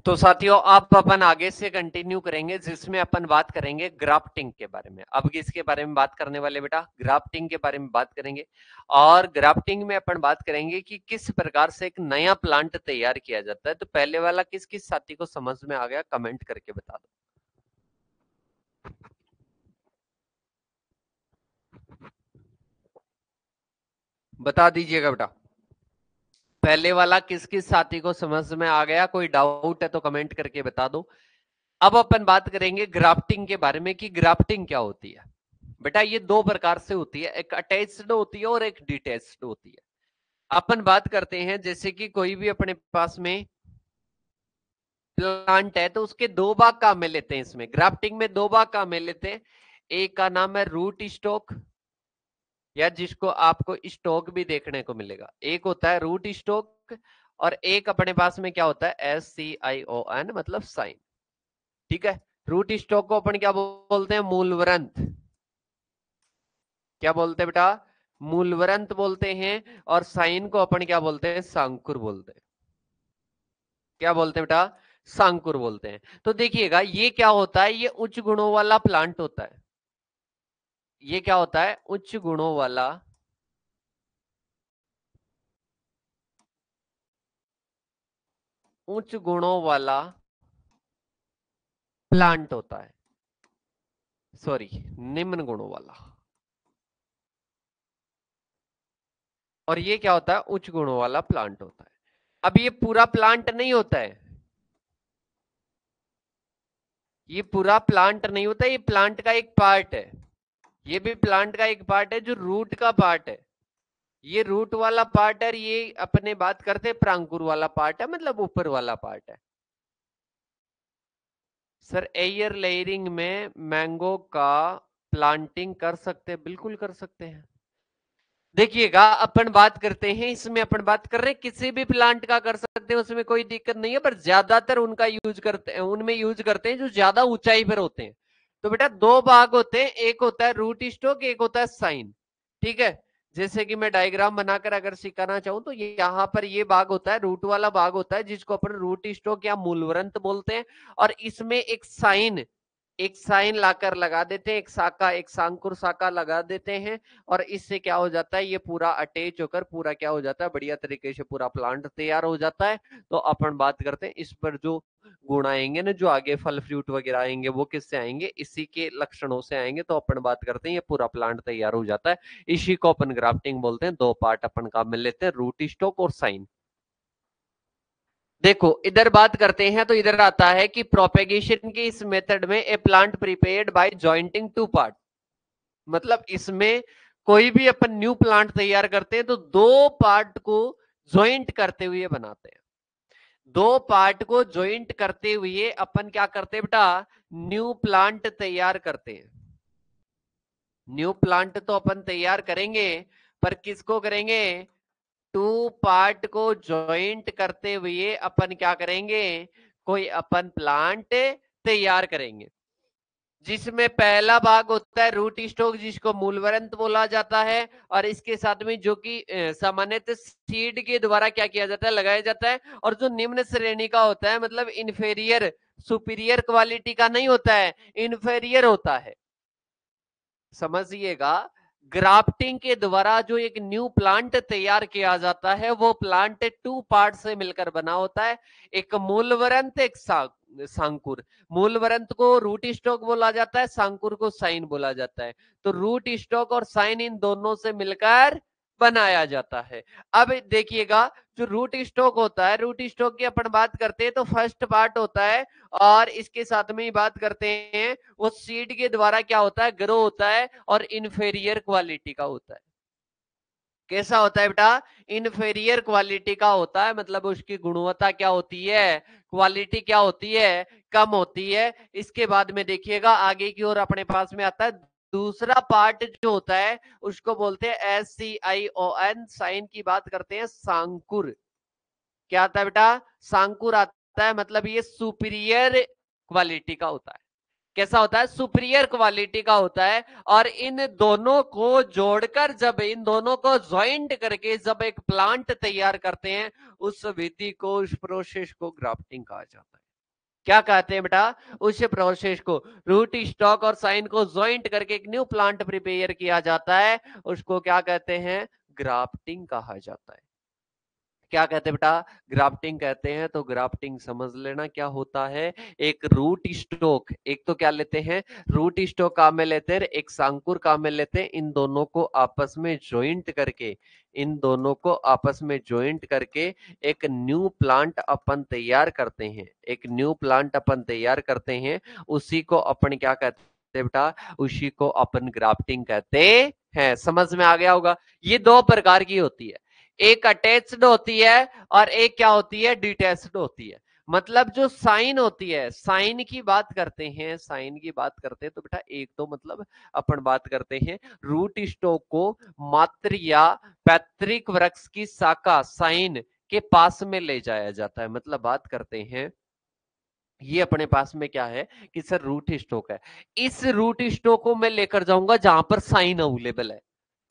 तो साथियों आप अपन आगे से कंटिन्यू करेंगे जिसमें अपन बात करेंगे ग्राफ्टिंग के बारे में। अब किसके बारे में बात करने वाले बेटा? ग्राफ्टिंग के बारे में बात करेंगे। और ग्राफ्टिंग में अपन बात करेंगे कि किस प्रकार से एक नया प्लांट तैयार किया जाता है। तो पहले वाला किस किस साथी को समझ में आ गया कमेंट करके बता दो। बता दीजिएगा बेटा। पहले वाला किस किस साथी को समझ में आ गया? कोई डाउट है तो कमेंट करके बता दो। अब अपन बात करेंगे ग्राफ्टिंग के बारे में कि ग्राफ्टिंग क्या होती है। बेटा ये दो प्रकार से होती है, एक अटैच्ड होती है और एक डिटैच्ड होती है। अपन बात करते हैं जैसे कि कोई भी अपने पास में प्लांट है तो उसके दो भाग काम में लेते हैं। इसमें ग्राफ्टिंग में दो भाग काम में लेते हैं। एक का नाम है रूट स्टॉक, या जिसको आपको स्टॉक भी देखने को मिलेगा। एक होता है रूट स्टॉक और एक अपने पास में क्या होता है SCION मतलब साइन। ठीक है। रूट स्टॉक को अपन क्या बोलते हैं? मूलवरंत। क्या बोलते हैं बेटा? मूलवरंत बोलते हैं। और साइन को अपन क्या बोलते हैं? सांकुर बोलते हैं। क्या बोलते हैं बेटा? सांकुर बोलते हैं। तो देखिएगा ये क्या होता है, ये उच्च गुणों वाला प्लांट होता है। ये क्या होता है? उच्च गुणों वाला उच्च गुणों वाला प्लांट होता है। सॉरी, निम्न गुणों वाला। और ये क्या होता है? उच्च गुणों वाला प्लांट होता है। अब ये पूरा प्लांट नहीं होता है। ये पूरा प्लांट नहीं होता, ये प्लांट का एक पार्ट है। ये भी प्लांट का एक पार्ट है जो रूट का पार्ट है। ये रूट वाला पार्ट है, ये अपने बात करते हैं प्रांकुर वाला पार्ट है, मतलब ऊपर वाला पार्ट है। सर एयर लेयरिंग में मैंगो का प्लांटिंग कर सकते हैं? बिल्कुल कर सकते हैं। देखिएगा अपन बात करते हैं, इसमें अपन बात कर रहे हैं किसी भी प्लांट का कर सकते हैं, उसमें कोई दिक्कत नहीं है। पर ज्यादातर उनका यूज करते हैं, उनमें यूज करते हैं जो ज्यादा ऊंचाई पर होते हैं। तो बेटा दो भाग होते हैं, एक होता है रूट स्टॉक, एक होता है साइन। ठीक है। जैसे कि मैं डायग्राम बनाकर अगर सिखाना चाहूं तो यहाँ पर ये भाग होता है, रूट वाला भाग होता है जिसको अपन रूट स्टॉक या मूलवरंत बोलते हैं। और इसमें एक साइन लाकर लगा देते हैं, एक शाखा, एक सांकुर शाखा लगा देते हैं। और इससे क्या हो जाता है? ये पूरा अटैच होकर पूरा क्या हो जाता है? बढ़िया तरीके से पूरा प्लांट तैयार हो जाता है। तो अपन बात करते हैं इस पर जो गुण आएंगे ना, जो आगे फल फ्रूट वगैरह आएंगे वो किससे आएंगे? इसी के लक्षणों से आएंगे। तो अपन बात करते हैं ये पूरा प्लांट तैयार हो जाता है। इसी को अपन ग्राफ्टिंग बोलते हैं। दो पार्ट अपन काम में लेते हैं, रूट स्टॉक और साइन। देखो इधर बात करते हैं तो इधर आता है कि प्रोपेगेशन के इस मेथड में a plant prepared by jointing two part. मतलब इसमें कोई भी अपन न्यू प्लांट तैयार करते हैं तो दो पार्ट को ज्वाइंट करते हुए बनाते हैं। दो पार्ट को ज्वाइंट करते हुए अपन क्या करते हैं बेटा? न्यू प्लांट तैयार करते हैं। न्यू प्लांट तो अपन तैयार करेंगे, पर किसको करेंगे? टू पार्ट को ज्वाइंट करते हुए अपन क्या करेंगे? कोई अपन प्लांट तैयार करेंगे, जिसमें पहला भाग होता है रूट स्टॉक जिसको मूलवरंत बोला जाता है। और इसके साथ में जो कि सामान्यतः सीड के द्वारा क्या किया जाता है? लगाया जाता है। और जो निम्न श्रेणी का होता है, मतलब इन्फेरियर, सुपीरियर क्वालिटी का नहीं होता है, इन्फेरियर होता है। समझिएगा, ग्राफ्टिंग के द्वारा जो एक न्यू प्लांट तैयार किया जाता है वो प्लांट टू पार्ट से मिलकर बना होता है। एक मूलवरंत, एक सांकुर। मूलवरंत को रूट स्टॉक बोला जाता है, सांकुर को साइन बोला जाता है। तो रूट स्टॉक और साइन इन दोनों से मिलकर बनाया जाता है। अब देखिएगा, जो रूट स्टॉक होता है, रूट स्टॉक की अपन बात करते हैं तो फर्स्ट पार्ट होता है। और इसके साथ में ही बात करते हैं, वो सीड के द्वारा क्या होता है? ग्रो होता है और इन्फेरियर क्वालिटी का होता है। कैसा होता है बेटा? इन्फेरियर क्वालिटी का होता है, मतलब उसकी गुणवत्ता क्या होती है? क्वालिटी क्या होती है? कम होती है। इसके बाद में देखिएगा आगे की ओर अपने पास में आता है दूसरा पार्ट जो होता है, उसको बोलते हैं SCION। साइन की बात करते हैं सांकुर। क्या आता है बेटा? सांकुर आता है, मतलब ये सुपीरियर क्वालिटी का होता है। कैसा होता है? सुपीरियर क्वालिटी का होता है। और इन दोनों को जोड़कर, जब इन दोनों को ज्वाइंट करके जब एक प्लांट तैयार करते हैं, उस विधि को, उस प्रोसेस को ग्राफ्टिंग कहा जाता है। क्या कहते हैं बेटा, उस प्रोसेस को रूट स्टॉक और साइन को ज्वाइंट करके एक न्यू प्लांट प्रिपेयर किया जाता है, उसको क्या कहते हैं, ग्राफ्टिंग कहा जाता है। क्या कहते हैं बेटा, ग्राफ्टिंग कहते हैं। तो ग्राफ्टिंग समझ लेना क्या होता है, एक रूट स्टॉक, एक तो क्या लेते हैं, रूट स्टॉक काम में लेते हैं, एक सांकुर काम में लेते हैं, इन दोनों को आपस में ज्वाइंट करके, इन दोनों को आपस में ज्वाइंट करके एक न्यू प्लांट अपन तैयार करते हैं, एक न्यू प्लांट अपन तैयार करते हैं, उसी को अपन क्या कहते हैं बेटा, उसी को अपन ग्राफ्टिंग कहते हैं। समझ में आ गया होगा। ये दो प्रकार की होती है, एक अटैच्ड होती है और एक क्या होती है, डिटैच्ड होती है। मतलब जो साइन होती है, साइन की बात करते हैं, साइन की बात करते हैं तो बेटा एक तो मतलब अपन बात करते हैं रूट स्टॉक को मात्र या पैतृक वृक्ष की शाखा साइन के पास में ले जाया जाता है। मतलब बात करते हैं ये अपने पास में क्या है कि सर रूट स्टॉक है, इस रूट स्टॉक को मैं लेकर जाऊंगा जहां पर साइन अवेलेबल है,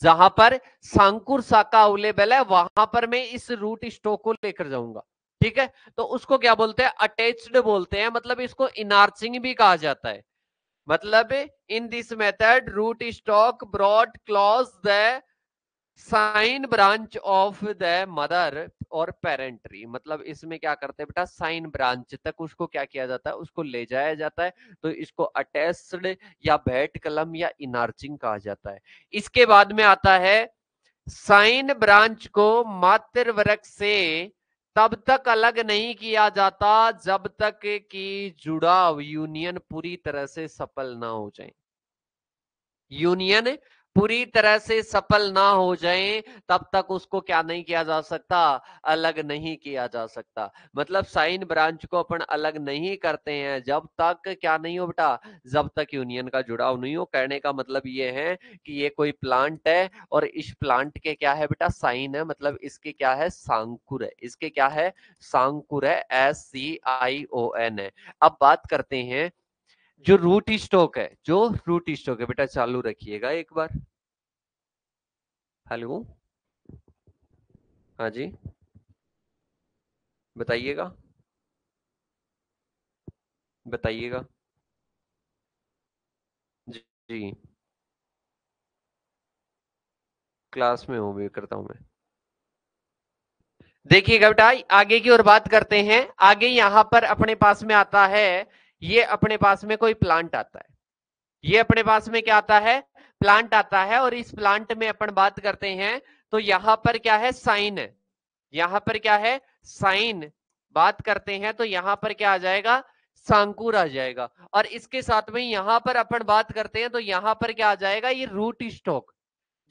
जहां पर सांकुर शाखा अवेलेबल है वहां पर मैं इस रूट स्टॉक को लेकर जाऊंगा। ठीक है, तो उसको क्या बोलते हैं, अटैच्ड बोलते हैं। मतलब इसको इनार्चिंग भी कहा जाता है। मतलब in this method root stock broad clause the scion branch of the mother और पेरेंट ट्री। मतलब इसमें क्या करते हैं बेटा, साइन ब्रांच तक उसको क्या किया जाता है, उसको ले जाया जाता है। तो इसको अटैच्ड या भेंट कलम या इनार्चिंग कहा जाता है। इसके बाद में आता है साइन ब्रांच को मातृ वृक्ष से तब तक अलग नहीं किया जाता जब तक कि जुड़ाव यूनियन पूरी तरह से सफल ना हो जाए। यूनियन पूरी तरह से सफल ना हो जाए तब तक उसको क्या नहीं किया जा सकता, अलग नहीं किया जा सकता। मतलब साइन ब्रांच को अपन अलग नहीं करते हैं जब तक क्या नहीं हो बेटा, जब तक यूनियन का जुड़ाव नहीं हो। कहने का मतलब ये है कि ये कोई प्लांट है और इस प्लांट के क्या है बेटा, साइन है, मतलब इसके क्या है, सांकुर है, इसके क्या है, सांकुर है, SCION है। अब बात करते हैं जो रूट स्टॉक है, जो रूट स्टॉक है बेटा, चालू रखिएगा एक बार। हेलो, हाँ जी, बताइएगा, बताइएगा। जी जी, क्लास में हूँ, वेट करता हूँ मैं। देखिएगा बेटा, आगे की ओर बात करते हैं। आगे यहां पर अपने पास में आता है, ये अपने पास में कोई प्लांट आता है, ये अपने पास में क्या आता है, प्लांट आता है। और इस प्लांट में अपन बात करते हैं तो यहां पर क्या है, साइन है, यहां पर क्या है, साइन। बात करते हैं तो यहां पर क्या आ जाएगा, सांकुर आ जाएगा। और इसके साथ में यहां पर अपन बात करते हैं तो यहां पर क्या आ जाएगा, ये रूट स्टॉक,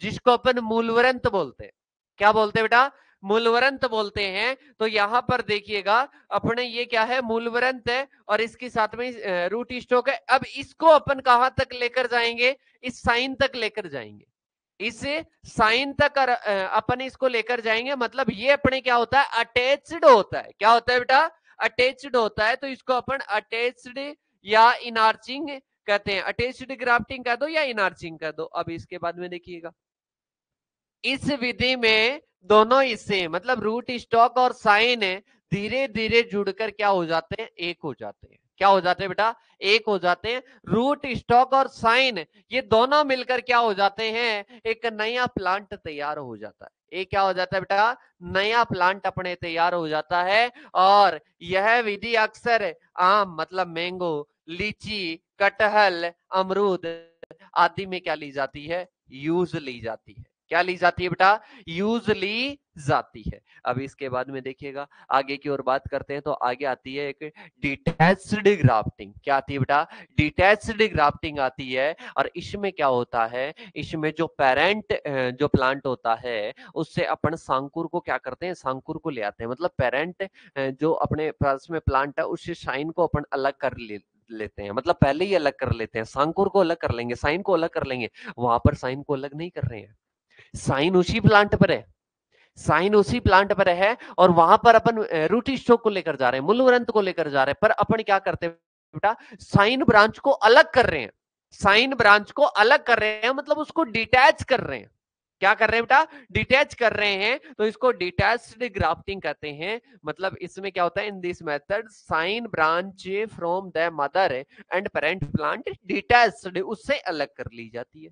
जिसको अपन मूलवरंत बोलते हैं। क्या बोलते हैं बेटा, मूलवरंत बोलते हैं। तो यहां पर देखिएगा, अपने ये क्या है, मूलवरंत है और इसके साथ में रूट स्टॉक है। अब इसको अपन कहां तक लेकर जाएंगे, इस साइन तक लेकर जाएंगे, इस साइन तक अपन इसको लेकर जाएंगे। मतलब ये अपने क्या होता है, अटैच्ड होता है। क्या होता है बेटा, अटैच्ड होता है। तो इसको अपन अटैच्ड या इनार्चिंग कहते हैं। अटैच्ड ग्राफ्टिंग कह दो या इनार्चिंग कह दो। अब इसके बाद में देखिएगा, इस विधि में दोनों हिस्से मतलब रूट स्टॉक और साइन धीरे धीरे जुड़कर क्या हो जाते हैं, एक हो जाते हैं। क्या हो जाते हैं बेटा, एक हो जाते हैं। रूट स्टॉक और साइन ये दोनों मिलकर क्या हो जाते हैं, एक नया प्लांट तैयार हो जाता है। एक क्या हो जाता है बेटा, नया प्लांट अपने तैयार हो जाता है। और यह विधि अक्सर आम मतलब मैंगो, लीची, कटहल, अमरूद आदि में क्या ली जाती है, यूज ली जाती है। क्या ली जाती है बेटा, यूज ली जाती है। अब इसके बाद में देखिएगा, आगे की ओर बात करते हैं तो आगे आती है एक डिटैच्ड ग्राफ्टिंग। क्या आती है बेटा, डिटैच्ड ग्राफ्टिंग आती है। और इसमें क्या होता है, इसमें जो पेरेंट जो प्लांट होता है उससे अपन सांकुर को क्या करते हैं, सांकुर को ले आते हैं। मतलब पेरेंट जो अपने पास में प्लांट है उससे साइन को अपन अलग कर लेते हैं। मतलब पहले ही अलग कर लेते हैं, सांकुर को अलग कर लेंगे, साइन को अलग कर लेंगे। वहां पर साइन को अलग नहीं कर रहे हैं, साइन उसी प्लांट पर है, साइन उसी प्लांट पर है। और वहां पर अपन रूट स्टॉक को लेकर जा रहे हैं, मूलवरंत को लेकर जा रहे हैं। पर अपन क्या करते हैं बेटा, साइन ब्रांच को अलग कर रहे हैं, साइन ब्रांच को अलग कर रहे हैं, मतलब उसको डिटैच कर रहे हैं। क्या कर रहे हैं बेटा, डिटैच कर रहे हैं, तो इसको डिटैच्ड ग्राफ्टिंग कहते हैं। मतलब इसमें क्या होता है, in this method scion branch from the mother and parent plant detached, उससे अलग कर ली जाती है।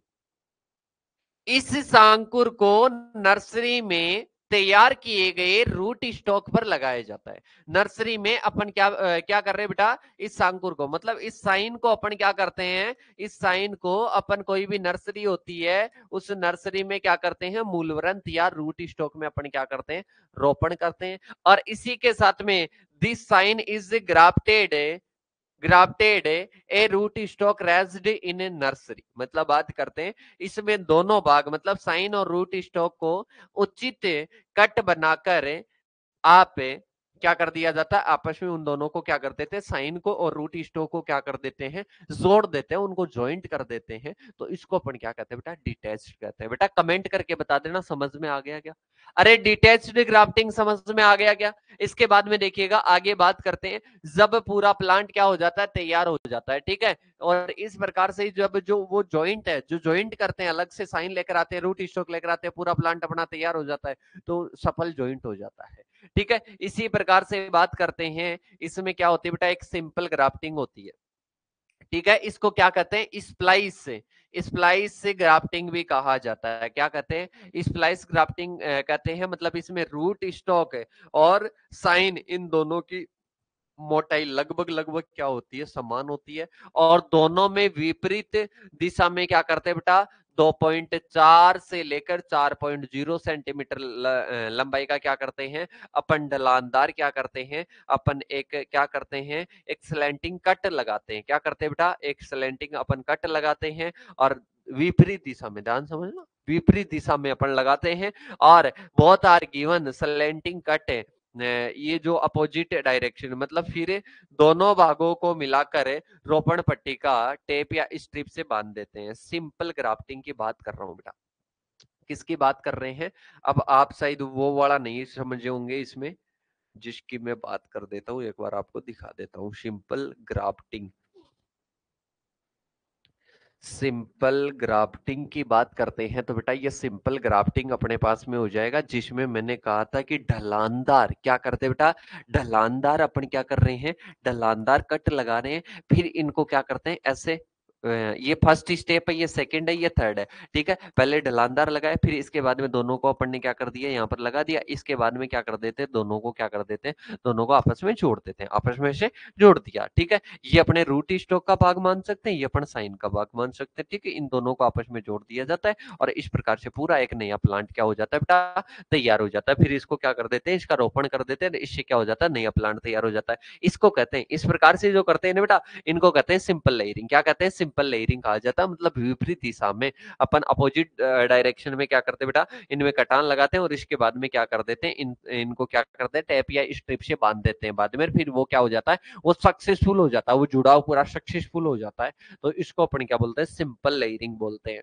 इस सांकुर को नर्सरी में तैयार किए गए रूट स्टॉक पर लगाया जाता है। नर्सरी में अपन क्या कर रहे हैं बेटा, इस सांकुर को, मतलब इस साइन को अपन क्या करते हैं, इस साइन को अपन, कोई भी नर्सरी होती है उस नर्सरी में क्या करते हैं, मूलवरंत या रूट स्टॉक में अपन क्या करते हैं, रोपण करते हैं। और इसी के साथ में this scion is grafted a root stock raised in a nursery. मतलब बात करते हैं इसमें दोनों भाग, मतलब साइन और रूट स्टॉक को उचित कट बनाकर आप क्या कर दिया जाता है, आपस में उन दोनों को क्या कर देते हैं, साइन को और रूट स्टॉक को क्या कर देते हैं, जोड़ देते हैं, उनको ज्वाइंट कर देते हैं। तो इसको अपन क्या कहते हैं बेटा, डिटैच्ड कहते हैं। बेटा कमेंट करके बता देना समझ में आ गया क्या। अरे डिटैच्ड ग्राफ्टिंग समझ में आ गया क्या। इसके बाद में देखिएगा आगे बात करते हैं, जब पूरा प्लांट क्या हो जाता है, तैयार हो जाता है, ठीक है। और इस प्रकार से जब जो वो ज्वाइंट है, जो ज्वाइंट करते हैं, अलग से साइन लेकर आते हैं, रूट स्टॉक लेकर आते हैं, पूरा प्लांट अपना तैयार हो जाता है, तो सफल ज्वाइंट हो जाता है, ठीक है। इसी प्रकार से बात करते हैं, इसमें क्या होती है बेटा, एक सिंपल ग्राफ्टिंग होती है, ठीक है। इसको क्या कहते हैं, स्प्लाइस से, स्प्लाइस से ग्राफ्टिंग भी कहा जाता है। क्या कहते हैं, स्प्लाइस ग्राफ्टिंग कहते हैं। मतलब इसमें रूट स्टॉक और साइन, इन दोनों की मोटाई लगभग लगभग क्या होती है, समान होती है। और दोनों में विपरीत दिशा में क्या करते हैं बेटा, 2.4 से लेकर 4.0 सेंटीमीटर लंबाई का क्या करते हैं, अपन ढलानदार क्या करते हैं, अपन एक क्या करते हैं, एक स्लैंटिंग कट लगाते हैं। क्या करते हैं बेटा, एक स्लैंटिंग अपन कट लगाते हैं, और विपरीत दिशा में, ध्यान समझना, विपरीत दिशा में अपन लगाते हैं। और both are given slanting cut, ये जो अपोजिट डायरेक्शन, मतलब फिर दोनों भागों को मिलाकर रोपण पट्टी का टेप या स्ट्रिप से बांध देते हैं। सिंपल ग्राफ्टिंग की बात कर रहा हूं बेटा, किसकी बात कर रहे हैं। अब आप शायद वो वाला नहीं समझे होंगे इसमें, जिसकी मैं बात कर देता हूँ, एक बार आपको दिखा देता हूँ। सिंपल ग्राफ्टिंग, सिंपल ग्राफ्टिंग की बात करते हैं तो बेटा ये सिंपल ग्राफ्टिंग अपने पास में हो जाएगा, जिसमें मैंने कहा था कि ढलानदार क्या करते हैं बेटा, ढलानदार अपन क्या कर रहे हैं, ढलानदार कट लगा रहे हैं। फिर इनको क्या करते हैं ऐसे, ये फर्स्ट स्टेप है, ये सेकंड है, ये थर्ड है, ठीक है। पहले ढलानदार लगाए, फिर इसके बाद में दोनों को अपन ने क्या कर दिया, यहाँ पर लगा दिया। इसके बाद में क्या कर देते हैं, दोनों को क्या कर देते हैं, दोनों को आपस में जोड़ देते हैं, आपस में से जोड़ दिया, ठीक है। ये अपने रूट स्टॉक का भाग मान सकते हैं, ये अपन साइन का भाग मान सकते हैं, ठीक है। इन दोनों को आपस में जोड़ दिया जाता है, और इस प्रकार से पूरा एक नया प्लांट क्या हो जाता है बेटा, तैयार हो जाता है। फिर इसको क्या कर देते हैं, इसका रोपण कर देते हैं, इससे क्या हो जाता है, नया प्लांट तैयार हो जाता है। इसको कहते हैं, इस प्रकार से जो करते हैं ना बेटा, इनको कहते हैं सिंपल लेयरिंग। क्या कहते हैं, सिंपल लेयरिंग कहा जाता है। मतलब विपरीत दिशा में अपन अपोजिट डायरेक्शन में क्या करते हैं बेटा, इनमें कटान लगाते हैं, और इसके बाद में क्या कर देते हैं, इनको क्या करते हैं, टेप या स्ट्रिप से बांध देते हैं। बाद में फिर वो क्या हो जाता है, वो सक्सेसफुल हो जाता है, वो जुड़ाव पूरा सक्सेसफुल हो जाता है। तो इसको अपन क्या बोलते हैं, सिंपल लेयरिंग बोलते हैं।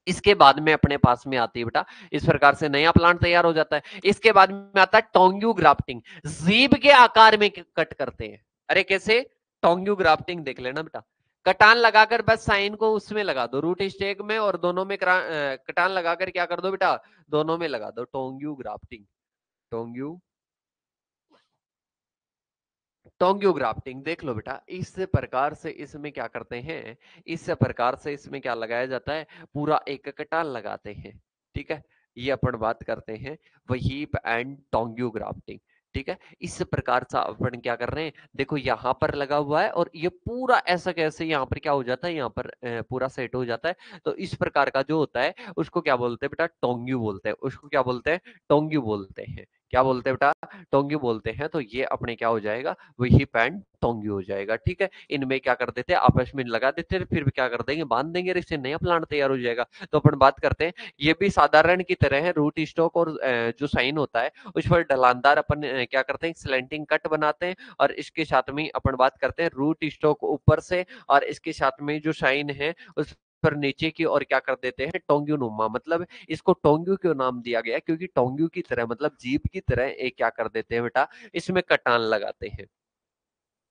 इसके बाद में अपने पास में आती है बेटा, इस प्रकार से नया प्लांट तैयार हो जाता है। इसके बाद में आता है टोंग्यू ग्राफ्टिंग, जीभ के आकार में कट करते हैं। अरे कैसे, टोंग्यू ग्राफ्टिंग देख लेना बेटा, कटान लगाकर बस साइन को उसमें लगा दो, रूट स्टेक में, और दोनों में कटान लगाकर क्या कर दो बेटा, दोनों में लगा दो, टोंग्यू ग्राफ्टिंग। टोंग्यू टोंग्यू ग्राफ्टिंग देख लो बेटा, इस प्रकार से इसमें क्या करते हैं, इस प्रकार से इसमें क्या लगाया जाता है, पूरा एक कटान लगाते हैं, ठीक है। ये अपन बात करते हैं व्हीप एंड टोंग्यू ग्राफ्टिंग, ठीक है। इस प्रकार से अपन क्या कर रहे हैं, देखो यहाँ पर लगा हुआ है, और ये पूरा ऐसा कैसे यहाँ पर क्या हो जाता है, यहाँ पर पूरा सेट हो जाता है। तो इस प्रकार का जो होता है उसको क्या बोलते हैं बेटा, टोंग्यू बोलते हैं। उसको क्या बोलते हैं, टोंग्यू बोलते हैं। क्या बोलते हैं बेटा, टोंग्यू बोलते हैं। तो ये अपने क्या हो जाएगा, वही पैंट टोंग्यू हो जाएगा, ठीक है। इनमें क्या कर देते हैं, आपस में लगा देते हैं, फिर भी क्या कर देंगे, बांध देंगे, इससे नया प्लांट तैयार हो जाएगा। तो अपन बात करते हैं, ये भी साधारण की तरह है, रूट स्टॉक और जो साइन होता है उस पर ढलानदार अपन क्या करते हैं, स्लैंटिंग कट बनाते हैं, और इसके साथ में अपन बात करते हैं रूट स्टॉक ऊपर से, और इसके साथ में जो साइन है उस पर नीचे की और क्या कर देते हैं, टोंग्यू नुमा। मतलब इसको टोंग्यू क्यों नाम दिया गया, क्योंकि टोंग्यू की तरह, मतलब जीभ की तरह एक क्या कर देते हैं बेटा, इसमें कटान लगाते हैं।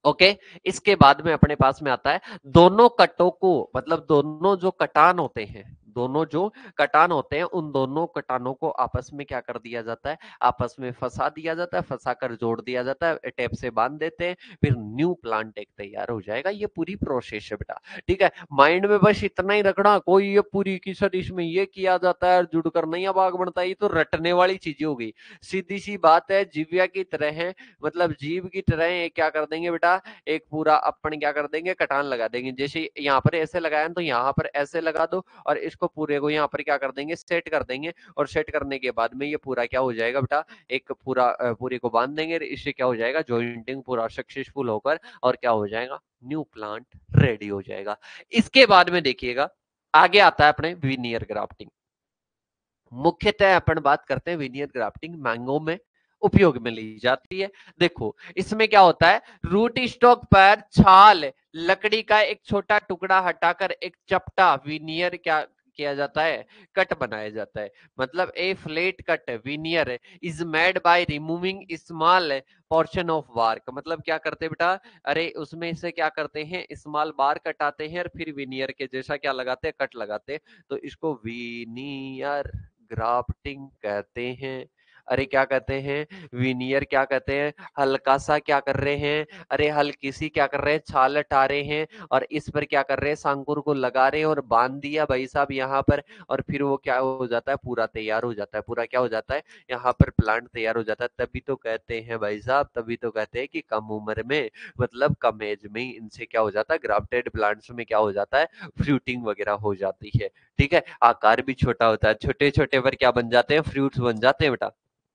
ओके, इसके बाद में अपने पास में आता है दोनों कटों को, मतलब दोनों जो कटान होते हैं, दोनों जो कटान होते हैं उन दोनों कटानों को आपस में क्या कर दिया जाता है, आपस में फंसा दिया जाता है, फंसा कर जोड़ दिया जाता है, टेप से बांध देते हैं, फिर न्यू प्लांट एक तैयार हो जाएगा। ये पूरी प्रोसेस है बेटा, ठीक है। माइंड में बस इतना ही रखना, कोई ये पूरी की सर इसमें ये किया जाता है जुड़कर नया बाग बनता है, ये तो रटने वाली चीजें हो गई। सीधी सी बात है, जीविया की तरह है, मतलब जीव की तरह क्या कर देंगे बेटा, एक पूरा अपन क्या कर देंगे, कटान लगा देंगे। जैसे यहाँ पर ऐसे लगाया तो यहाँ पर ऐसे लगा दो, और इसको पूरे को यहाँ पर क्या कर देंगे, सेट कर देंगे। और सेट करने के बाद में ये पूरा क्या हो जाएगा बेटा, एक पूरा पूरे को बांध देंगे, इससे क्या हो जाएगा, जॉइंटिंग पूरा सक्सेसफुल होकर और क्या हो जाएगा, न्यू प्लांट रेडी हो जाएगा। इसके बाद में देखिएगा आगे आता है अपने विनियर ग्राफ्टिंग। मुख्यतः अपन बात करते हैं विनियर ग्राफ्टिंग मैंगो में उपयोग में ली जाती है। देखो इसमें क्या होता है, रूट स्टॉक पर छाल लकड़ी का एक छोटा टुकड़ा हटाकर एक चपटा विनियर क्या किया जाता है, कट बनाया जाता है। मतलब a flat cut veneer is made by removing small portion of bark. मतलब क्या करते हैं बेटा, अरे उसमें से क्या करते हैं, स्मॉल बार्क कटाते हैं और फिर विनियर के जैसा क्या लगाते हैं, कट लगाते हैं। तो इसको विनियर ग्राफ्टिंग कहते हैं। अरे क्या कहते हैं, विनियर क्या कहते हैं, हल्का सा क्या कर रहे हैं, अरे हल्की सी क्या कर रहे हैं, छाल हटा रहे हैं और इस पर क्या कर रहे हैं, सांकुर को लगा रहे हैं और बांध दिया भाई साहब यहाँ पर। और फिर वो क्या हो जाता है, पूरा तैयार हो जाता है, पूरा क्या हो जाता है, यहाँ पर प्लांट तैयार हो जाता है। तभी तो कहते हैं भाई साहब, तभी तो कहते हैं कि कम उम्र में, मतलब कम एज में ही इनसे क्या हो जाता है, ग्राफ्टेड प्लांट्स में क्या हो जाता है, फ्रूटिंग वगैरह हो जाती है। ठीक है, आकार भी छोटा होता है, छोटे छोटे पर क्या बन जाते हैं, फ्रूट्स बन जाते हैं बेटा।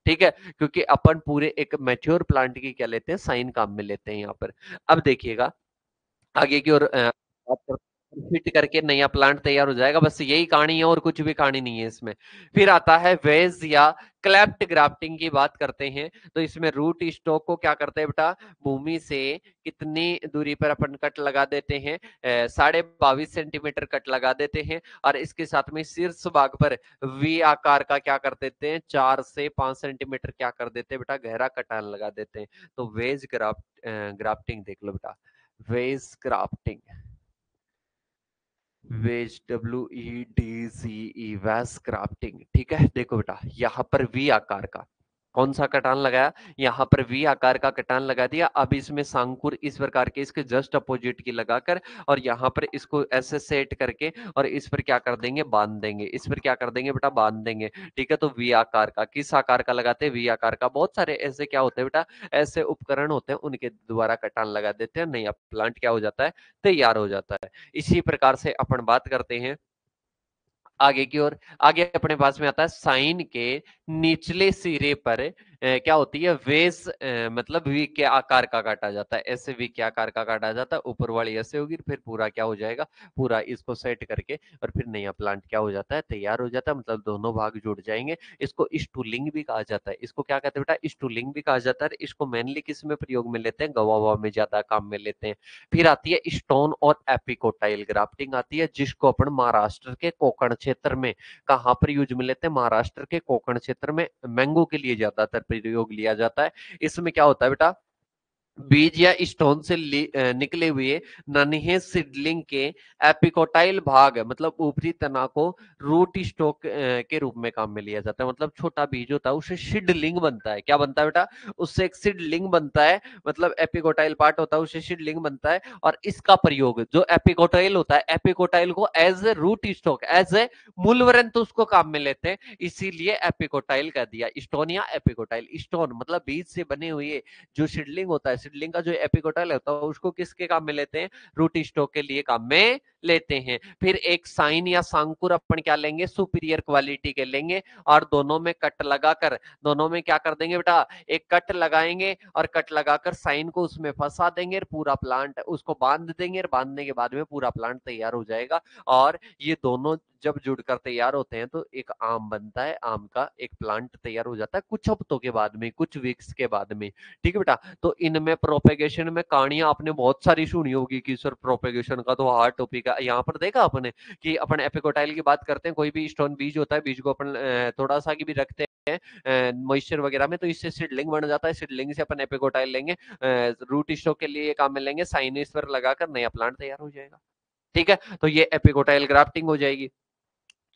ठीक है, क्योंकि अपन पूरे एक मैच्योर प्लांट की क्या लेते हैं, साइन काम में लेते हैं यहाँ पर। अब देखिएगा आगे की ओर बात करते हैं, फिट करके नया प्लांट तैयार हो जाएगा, बस यही कहानी है और कुछ भी कहानी नहीं है इसमें। फिर आता है वेज या क्लैप्ट ग्राफ्टिंग की बात करते हैं। तो इसमें रूट स्टॉक को क्या करते हैं बेटा, भूमि से कितनी दूरी पर अपन कट लगा देते हैं, 22.5 सेंटीमीटर कट लगा देते हैं। और इसके साथ में शीर्ष भाग पर वी आकार का क्या कर देते हैं, 4 से 5 सेंटीमीटर क्या कर देते हैं बेटा, गहरा कटान लगा देते हैं। तो वेज ग्राफ्टिंग देख लो बेटा, वेज क्राफ्टिंग, वेज WEDCE वैस क्राफ्टिंग। ठीक है, देखो बेटा यहाँ पर वी आकार का कौन सा कटान लगाया, यहाँ पर वी आकार का कटान लगा दिया। अब इसमें सांकुर इस प्रकार के इसके जस्ट अपोजिट की लगाकर और यहाँ पर इसको ऐसे सेट करके और इस पर क्या कर देंगे, बांध देंगे, इस पर क्या कर देंगे बेटा, बांध देंगे। ठीक है, तो वी आकार का किस आकार का लगाते हैं, वी आकार का। बहुत सारे ऐसे क्या होते हैं बेटा, ऐसे उपकरण होते हैं, उनके द्वारा कटान लगा देते हैं, नया प्लांट क्या हो जाता है, तैयार हो जाता है। इसी प्रकार से अपन बात करते हैं आगे की ओर। आगे अपने पास में आता है साइन के निचले सिरे पर क्या होती है, वेस मतलब वी के आकार का काटा जाता है, ऐसे वी के आकार का काटा जाता है। ऊपर वाली ऐसे होगी, फिर पूरा क्या हो जाएगा, पूरा इसको सेट करके और फिर नया प्लांट क्या हो जाता है, तैयार हो जाता है। मतलब दोनों भाग जुड़ जाएंगे। इसको स्टूलिंग भी कहा जाता है। इसको क्या कहते हैं बेटा, स्टूलिंग भी कहा जाता है। इसको मेनली किस में प्रयोग में लेते हैं, गवा ववा में ज्यादा काम में लेते हैं। फिर आती है स्टोन और एपिकोटाइल ग्राफ्टिंग आती है, जिसको अपन महाराष्ट्र के कोकण क्षेत्र में कहां पर यूज में लेते हैं, महाराष्ट्र के कोकण क्षेत्र में मैंगो के लिए ज्यादातर प्रयोग लिया जाता है। इसमें क्या होता है बेटा, बीज या स्टोन से निकले हुए नन्हे सीडलिंग के एपिकोटाइल भाग मतलब ऊपरी तना को रूट स्टॉक के रूप में काम में लिया जाता है। मतलब छोटा बीज होता है उससे सीडलिंग बनता है, क्या बनता है बेटा, उससे एक सीडलिंग बनता है। मतलब एपिकोटाइल पार्ट होता है उससे सीडलिंग बनता है। और इसका प्रयोग जो एपिकोटाइल होता है, एपिकोटाइल को as a root stock, as a मूलवरंत उसको काम में लेते हैं, इसीलिए एपिकोटाइल कह दिया। स्टोन या एपिकोटाइल, स्टोन मतलब बीज से बने हुए जो सीडलिंग होता है, सीडलिंग का जो एपिकोटाइल होता है उसको किसके काम में लेते हैं, रूट स्टॉक के लिए काम में लेते हैं। फिर एक साइन या सांकुर अपन क्या लेंगे, सुपीरियर क्वालिटी के लेंगे और दोनों में कट लगाकर, दोनों में क्या कर देंगे बेटा, एक कट लगाएंगे और कट लगाकर साइन को उसमें फंसा देंगे और पूरा प्लांट उसको बांध देंगे और बांधने के बाद में पूरा प्लांट तैयार हो जाएगा। और ये दोनों जब जुड़कर तैयार होते हैं तो एक आम बनता है, आम का एक प्लांट तैयार हो जाता है कुछ हफ्तों के बाद में, कुछ वीक्स के बाद में। ठीक है बेटा, तो इनमें प्रोपेगेशन में कहानियां आपने बहुत सारी सुनी होगी कि सर प्रोपेगेशन का तो हार्ड टॉपिक है। यहाँ पर देखा आपने कि अपन एपिकोटाइल की बात करते हैं, कोई भी स्टोन बीज होता है, बीज को अपन थोड़ा सा की भी रखते हैं मॉइस्चर वगैरह में तो इससे सीडलिंग बन जाता है। सीडलिंग से अपन एपिकोटाइल लेंगे, रूट स्टॉक के लिए काम में लेंगे, साइनिस पर लगाकर नया प्लांट तैयार हो जाएगा। ठीक है, तो ये एपिकोटाइल ग्राफ्टिंग हो जाएगी।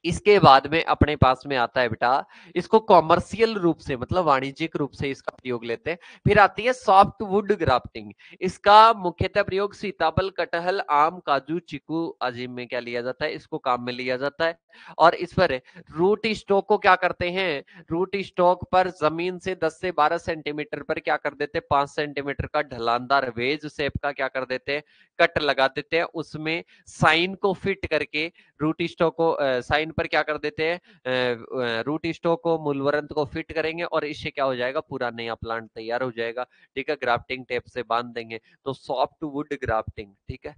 इसके बाद में अपने पास में आता है बेटा, इसको कॉमर्शियल रूप से मतलब वाणिज्यिक रूप से इसका प्रयोग लेते हैं। फिर आती है सॉफ्ट वुड ग्राफ्टिंग। इसका मुख्यतः प्रयोग सीताफल, कटहल, आम, काजू, चीकू आदि में क्या लिया जाता है, इसको काम में लिया जाता है। और इस पर रूट स्टॉक को क्या करते हैं, रूट स्टॉक पर जमीन से 10 से 12 सेंटीमीटर पर क्या कर देते हैं, 5 सेंटीमीटर का ढलानदार वेज शेप का क्या कर देते हैं, कट लगा देते हैं। उसमें साइन को फिट करके रूट स्टॉक को साइन पर क्या कर देते हैं, रूट स्टॉक को मूलवरंत को फिट करेंगे और इससे क्या हो जाएगा, पूरा नया प्लांट तैयार हो जाएगा। ठीक है, ग्राफ्टिंग टेप से बांध देंगे। तो सॉफ्ट वुड ग्राफ्टिंग, ठीक है,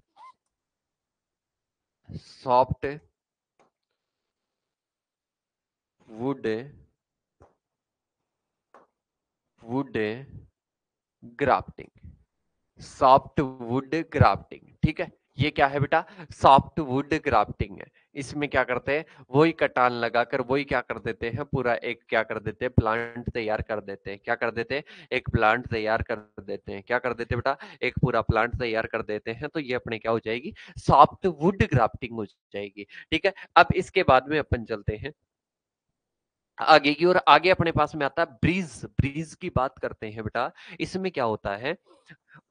soft wood would grafting, soft wood grafting, ठीक है। ये क्या है बेटा, सॉफ्ट वुड ग्राफ्टिंग है। इसमें क्या करते हैं, वही कटान लगाकर वही क्या कर देते हैं, पूरा एक क्या कर देते हैं, प्लांट तैयार कर देते हैं। क्या कर देते हैं, एक प्लांट तैयार कर देते हैं। क्या कर देते हैं बेटा, एक पूरा प्लांट तैयार कर देते हैं। तो ये अपने क्या हो जाएगी, सॉफ्ट वुड ग्राफ्टिंग हो जाएगी। ठीक है, अब इसके बाद में अपन चलते हैं आगे की ओर। आगे अपने पास में आता है ब्रीज। ब्रीज की बात करते हैं बेटा। इसमें क्या होता है,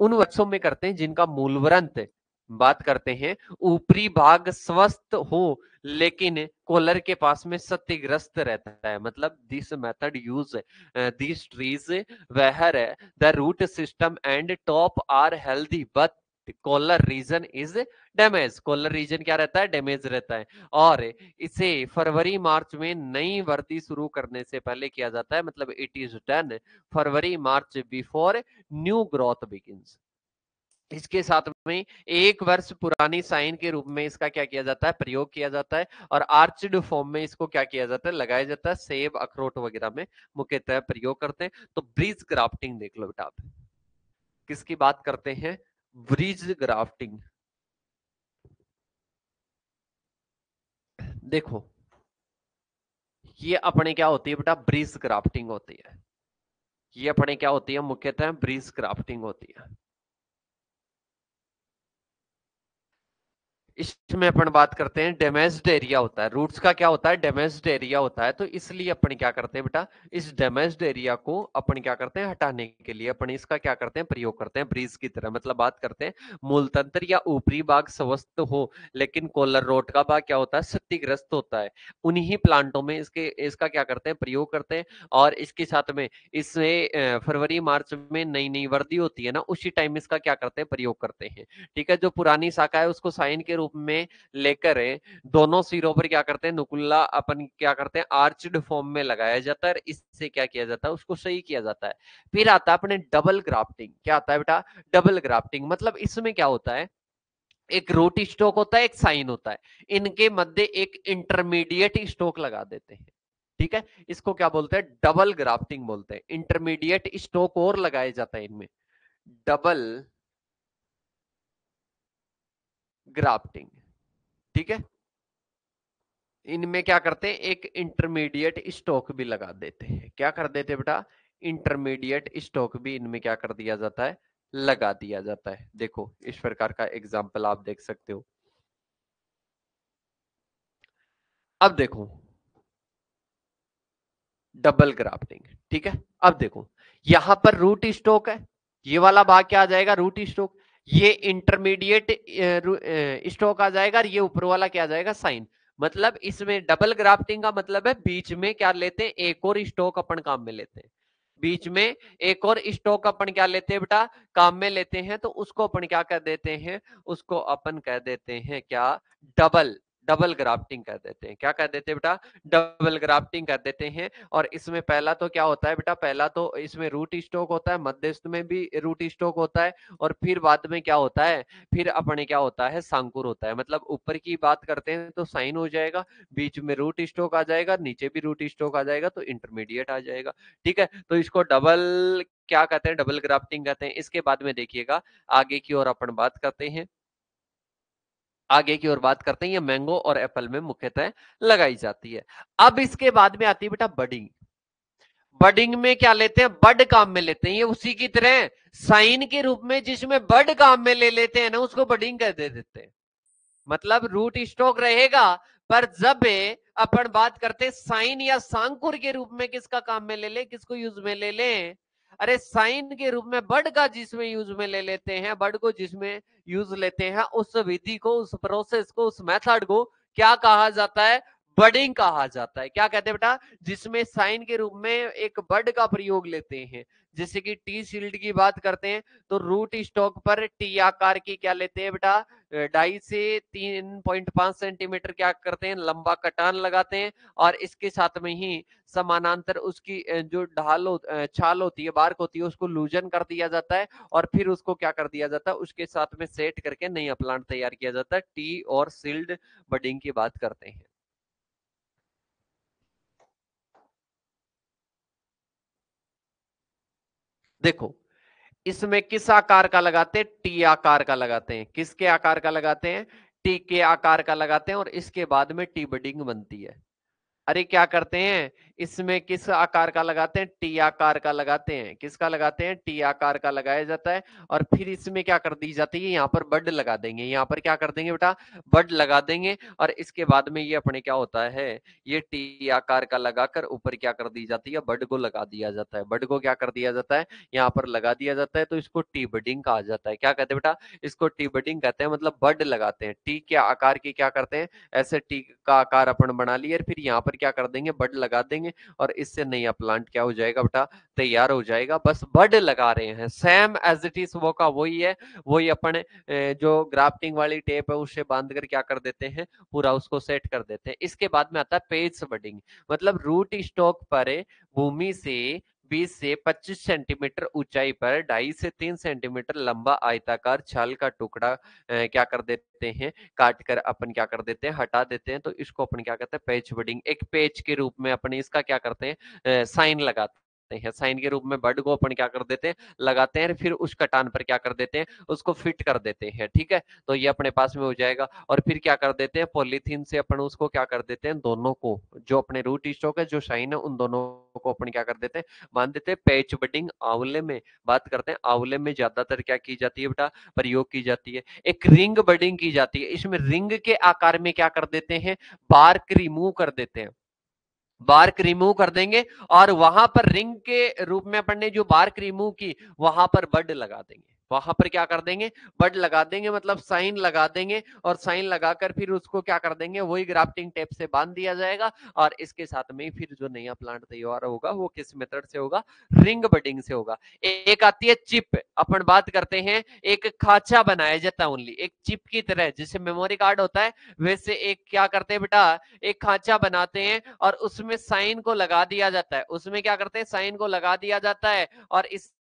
उन वृक्षों में करते हैं जिनका मूलवरंत, बात करते हैं, ऊपरी भाग स्वस्थ हो लेकिन कॉलर के पास में क्षतिग्रस्त रहता है। मतलब this method use this trees where the root system and top are healthy but collar region is damage. Collar region क्या रहता है, डैमेज रहता है। और इसे फरवरी मार्च में नई वृद्धि शुरू करने से पहले किया जाता है। मतलब it is done February March before new growth begins. इसके साथ में 1 वर्ष पुरानी साइन के रूप में इसका क्या किया जाता है, प्रयोग किया जाता है। और आर्चड फॉर्म में इसको क्या किया जाता है, लगाया जाता है। सेब, अखरोट वगैरह में मुख्यतः प्रयोग करते हैं। तो ब्रिज ग्राफ्टिंग देख लो बेटा आप, किसकी बात करते हैं, ब्रिज ग्राफ्टिंग। देखो ये अपने क्या होती है बेटा, ब्रिज ग्राफ्टिंग होती है। ये अपने क्या होती है, मुख्यतः ब्रिज ग्राफ्टिंग होती है। इसमें अपन बात करते हैं डैमेज्ड एरिया होता है, रूट्स का क्या होता है, डैमेज्ड एरिया होता है। तो इसलिए अपन क्या करते हैं बेटा, इस डैमेज्ड एरिया को अपन क्या करते हैं, हटाने के लिए अपन इसका क्या करते हैं, प्रयोग करते हैं ब्रीज की तरह। मतलब बात करते हैं मूल तंत्र या ऊपरी भाग स्वस्थ हो लेकिन कॉलर रोट का भाग क्या होता है, क्षतिग्रस्त होता है। उन्हीं प्लांटों में इसका क्या करते हैं, प्रयोग करते हैं। और इसके साथ में इससे फरवरी मार्च में नई नई वृद्धि होती है ना, उसी टाइम इसका क्या करते हैं, प्रयोग करते हैं। ठीक है, जो पुरानी शाखा है उसको साइन के रूप में लेकर दोनों सिरों पर क्या करते हैं, नुकुल्ला अपन क्या करते हैं, आर्चड फॉर्म में लगाया जाता है। इससे क्या किया जाता है, उसको सही किया जाता है। फिर आता है अपने डबल ग्राफ्टिंग। क्या आता है बेटा, डबल ग्राफ्टिंग। मतलब इसमें क्या होता है, एक रूट स्टॉक होता है, एक साइन होता है। इनके मध्य एक इंटरमीडिएट स्टॉक लगा देते हैं। ठीक है, इसको क्या बोलते हैं, डबल ग्राफ्टिंग बोलते हैं। इंटरमीडिएट स्टॉक और लगाया जाता है इनमें, डबल ग्राफ्टिंग। ठीक है, इनमें क्या करते हैं, एक इंटरमीडिएट स्टॉक भी लगा देते हैं। क्या कर देते हैं बेटा, इंटरमीडिएट स्टॉक भी इनमें क्या कर दिया जाता है, लगा दिया जाता है। देखो इस प्रकार का एग्जाम्पल आप देख सकते हो। अब देखो डबल ग्राफ्टिंग। ठीक है, अब देखो यहां पर रूट स्टॉक है, ये वाला भाग क्या आ जाएगा, रूट स्टॉक। ये इंटरमीडिएट स्टॉक आ जाएगा और ये ऊपर वाला क्या आ जाएगा, साइन। मतलब इसमें डबल ग्राफ्टिंग का मतलब है बीच में क्या लेते हैं, एक और स्टॉक अपन काम में लेते हैं। बीच में एक और स्टॉक अपन क्या लेते हैं बेटा, काम में लेते हैं। तो उसको अपन क्या कर देते हैं, उसको अपन कह देते हैं क्या, डबल डबल ग्राफ्टिंग कर देते हैं। क्या कर देते हैं बेटा, डबल ग्राफ्टिंग कर देते हैं। और इसमें पहला तो क्या होता है बेटा, पहला तो इसमें रूट स्टॉक होता है, मध्यस्थ में भी रूट स्टॉक होता है, और फिर बाद में क्या होता है, फिर अपने क्या होता है, सांकुर होता है। मतलब ऊपर की बात करते हैं तो साइन हो जाएगा, बीच में रूट स्टॉक आ जाएगा, नीचे भी रूट स्टॉक आ जाएगा, तो इंटरमीडिएट आ जाएगा। ठीक है, तो इसको डबल क्या कहते हैं, डबल ग्राफ्टिंग कहते हैं। इसके बाद में देखिएगा आगे की ओर अपन बात करते हैं, आगे की ओर बात करते हैं। ये मैंगो और एप्पल में मुख्यतः लगाई जाती है। अब इसके बाद में आती है बेटा बडिंग। बडिंग में क्या लेते हैं, बड काम में लेते हैं। ये उसी की तरह साइन के रूप में जिसमें बड काम में ले लेते हैं ना, उसको बडिंग कर दे देते हैं। मतलब रूट स्टॉक रहेगा पर जब अपन बात करते साइन या सांकुर के रूप में किसका काम में ले ले, किसको यूज में ले ले, अरे साइन के रूप में बर्ड का जिसमें यूज में ले लेते हैं, बर्ड को जिसमें यूज लेते हैं, उस विधि को, उस प्रोसेस को, उस मेथड को क्या कहा जाता है, बर्डिंग कहा जाता है। क्या कहते हैं बेटा, जिसमें साइन के रूप में एक बर्ड का प्रयोग लेते हैं। जैसे कि टी शील्ड की बात करते हैं तो रूट स्टॉक पर टी आकार की क्या लेते हैं बेटा, 2.5 से 3.5 सेंटीमीटर क्या करते हैं, लंबा कटान लगाते हैं, और इसके साथ में ही समानांतर उसकी जो छाल होती है, बार्क होती है, उसको लूजन कर दिया जाता है, और फिर उसको क्या कर दिया जाता है, उसके साथ में सेट करके नया प्लांट तैयार किया जाता है। टी और सील्ड बडिंग की बात करते हैं। देखो, इसमें किस आकार का लगाते हैं, टी आकार का लगाते हैं। किसके आकार का लगाते हैं, टी के आकार का लगाते हैं, और इसके बाद में टी बडिंग बनती है। अरे क्या करते हैं, इसमें किस आकार का लगाते हैं, टी आकार का लगाते हैं। किसका लगाते हैं, टी आकार का लगाया जाता है, और फिर इसमें क्या कर दी जाती है, यहाँ पर बड लगा देंगे। यहाँ पर क्या कर देंगे बेटा, बड लगा देंगे, और इसके बाद में ये अपने क्या होता है, ये टी आकार का लगाकर ऊपर क्या कर दी जाती है, बड को लगा दिया जाता है। बड को क्या कर दिया जाता है, यहाँ पर लगा दिया जाता है, तो इसको टी बडिंग कहा जाता है। क्या कहते हैं बेटा, इसको टी बडिंग कहते हैं, मतलब बड लगाते हैं। टी के आकार की क्या करते हैं, ऐसे टी का आकार अपन बना लिए, और फिर यहाँ पर क्या कर देंगे, बड लगा देंगे, और इससे नया प्लांट क्या हो जाएगा बेटा, तैयार हो जाएगा। बस बड लगा रहे हैं, सेम एज इट इज वो का वही है। वही अपन जो ग्राफ्टिंग वाली टेप है उससे बांध कर क्या कर देते हैं, पूरा उसको सेट कर देते हैं। इसके बाद में आता है पेज बडिंग, मतलब रूट स्टॉक पर भूमि से 20 से 25 सेंटीमीटर ऊंचाई पर 2.5 से 3 सेंटीमीटर लंबा आयताकार छाल का टुकड़ा क्या कर देते हैं, काट कर अपन क्या कर देते हैं, हटा देते हैं। तो इसको अपन क्या कहते हैं, पेच बडिंग। एक पेच के रूप में अपन इसका क्या करते हैं, साइन लगाते हैं। साइन के रूप में बर्ड को अपन क्या कर देते हैं, लगाते हैं, फिर उस कटान पर क्या कर देते हैं, उसको फिट कर देते हैं। ठीक है, तो ये अपने पास में हो जाएगा। और फिर क्या कर देते हैं, पॉलीथीन से अपन उसको क्या कर देते हैं, दोनों को, जो अपने रूट स्टॉक है, जो शाइन है, उन दोनों को अपन क्या कर देते हैं, बांध देते हैं। पैच बडिंग आंवले में बात करते हैं, आंवले में ज्यादातर क्या की जाती है बेटा, प्रयोग की जाती है। एक रिंग बडिंग की जाती है, इसमें रिंग के आकार में क्या कर देते हैं, बार्क रिमूव कर देते हैं। बार्क रिमूव कर देंगे, और वहां पर रिंग के रूप में अपन ने जो बार्क रिमूव की, वहां पर बड लगा देंगे। वहां पर क्या कर देंगे, बड लगा देंगे, मतलब साइन लगा देंगे, और साइन लगाकर फिर उसको क्या कर देंगे, वही ग्राफ्टिंग टेप से बांध दिया जाएगा, और इसके साथ में फिर जो नया प्लांट तैयार होगा वो किस मेथड से होगा, रिंग बडिंग से होगा। एक आती है चिप, अपन बात करते हैं, एक खांचा बनाया जाता है ओनली, एक चिप की तरह, जैसे मेमोरी कार्ड होता है, वैसे एक क्या करते हैं बेटा, एक खांचा बनाते हैं, और उसमें साइन को लगा दिया जाता है। उसमें क्या करते हैं, साइन को लगा दिया जाता है, और इससे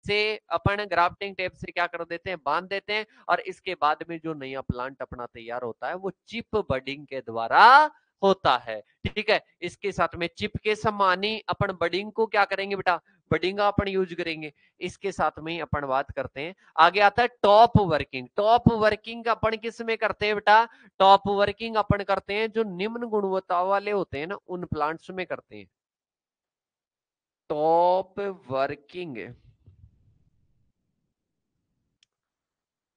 अपन ग्राफ्टिंग टेप से क्या कर देते हैं, बांध देते हैं, और इसके बाद में जो नया प्लांट अपना तैयार होता है वो चिप बडिंग के द्वारा होता है। ठीक है, इसके साथ में चिप के समान ही अपन बडिंग को क्या करेंगे बेटा, बडिंग अपन यूज करेंगे। इसके साथ में ही अपन बात करते हैं, आगे आता है टॉप वर्किंग। टॉप वर्किंग अपन किस में करते हैं बेटा, टॉप वर्किंग अपन करते हैं जो निम्न गुणवत्ता वाले होते हैं ना, उन प्लांट्स में करते हैं टॉप वर्किंग।